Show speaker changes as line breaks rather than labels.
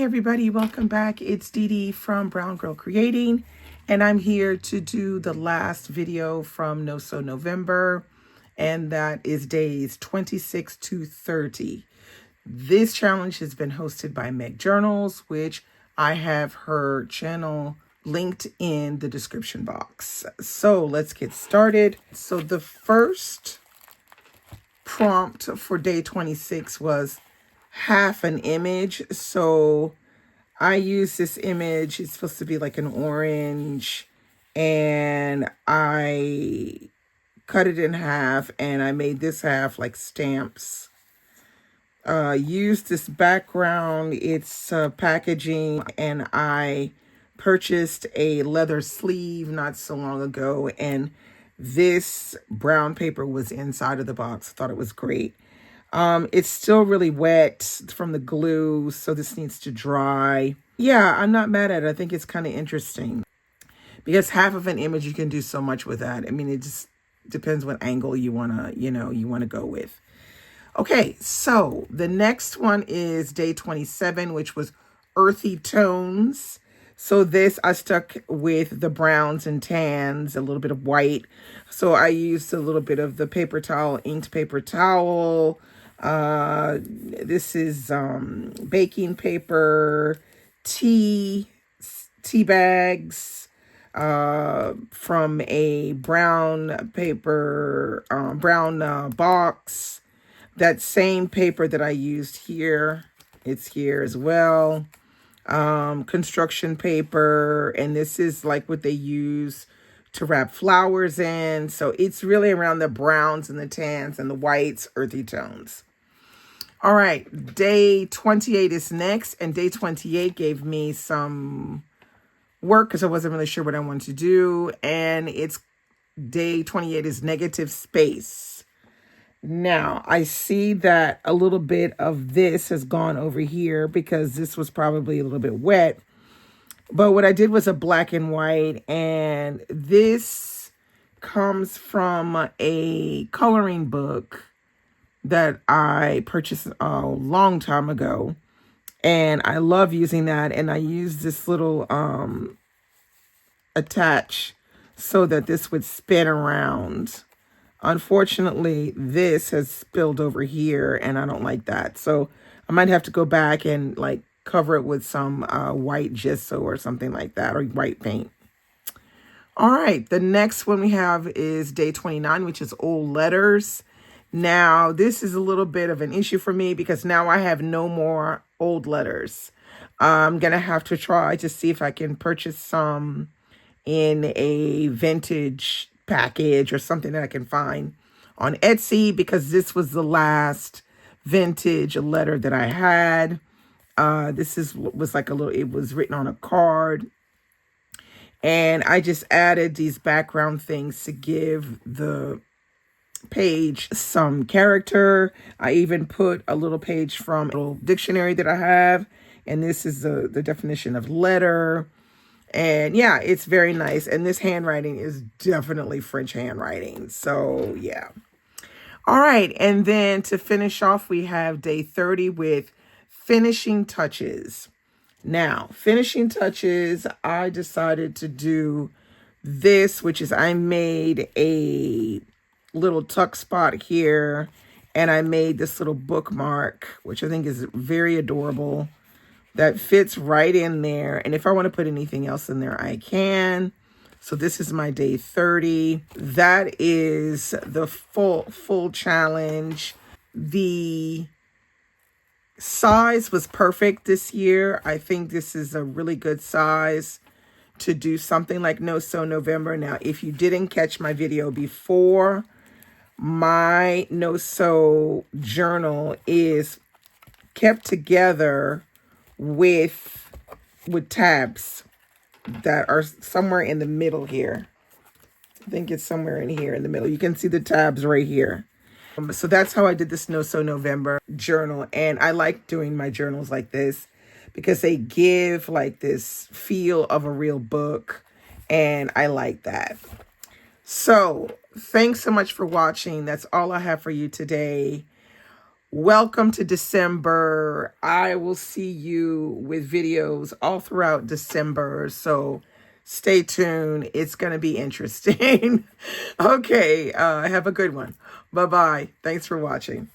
everybody, welcome back. It's Dee Dee from Brown Girl Creating, and I'm here to do the last video from No Sew November, and that is days 26 to 30. This challenge has been hosted by Meg Journals, which I have her channel linked in the description box. So let's get started. So the first prompt for day 26 was half an image. So I use this image. It's supposed to be like an orange, and I cut it in half and I made this half like stamps. Used this background. It's packaging, and I purchased a leather sleeve not so long ago, and this brown paper was inside of the box. I thought it was great. It's still really wet from the glue, so this needs to dry. Yeah, I'm not mad at it. I think it's kind of interesting because half of an image, you can do so much with that. I mean, it just depends what angle you want to go with. Okay, so the next one is day 27, which was earthy tones. So this, I stuck with the browns and tans, a little bit of white. So I used a little bit of the paper towel, inked paper towel. This is baking paper, tea bags, from a brown paper, box. That same paper that I used here, it's here as well. Construction paper, and this is like what they use to wrap flowers in. So it's really around the browns and the tans and the whites, earthy tones. All right, day 28 is next, and day 28 gave me some work because I wasn't really sure what I wanted to do, and it's day 28 is negative space. Now, I see that a little bit of this has gone over here because this was probably a little bit wet. But what I did was a black and white, and this comes from a coloring book that I purchased a long time ago. And I love using that. And I use this little attach so that this would spin around. Unfortunately, this has spilled over here, and I don't like that. So I might have to go back and like cover it with some white gesso or something like that, or white paint. All right, the next one we have is day 29, which is old letters. Now, this is a little bit of an issue for me because now I have no more old letters. I'm going to have to try to see if I can purchase some in a vintage package or something that I can find on Etsy, because this was the last vintage letter that I had. This was like a little, it was written on a card. And I just added these background things to give the page some character. I even put a little page from a little dictionary that I have. And this is the definition of letter. And yeah, it's very nice. And this handwriting is definitely French handwriting. So yeah. All right. And then to finish off, we have day 30 with finishing touches. Now, finishing touches, I decided to do this, which is I made a little tuck spot here, and I made this little bookmark, which I think is very adorable, that fits right in there. And if I want to put anything else in there, I can. So this is my day 30. That is the full challenge. The size was perfect this year. I think this is a really good size to do something like No Sew November. Now, if you didn't catch my video before, my No Sew journal is kept together with tabs that are somewhere in the middle here. I think it's somewhere in here in the middle. You can see the tabs right here. So that's how I did this No Sew November journal. And I like doing my journals like this because they give like this feel of a real book. And I like that. So thanks so much for watching. That's all I have for you today. welcome to December. I will see you with videos all throughout December. So stay tuned. It's going to be interesting. Okay. Have a good one. Bye-bye. Thanks for watching.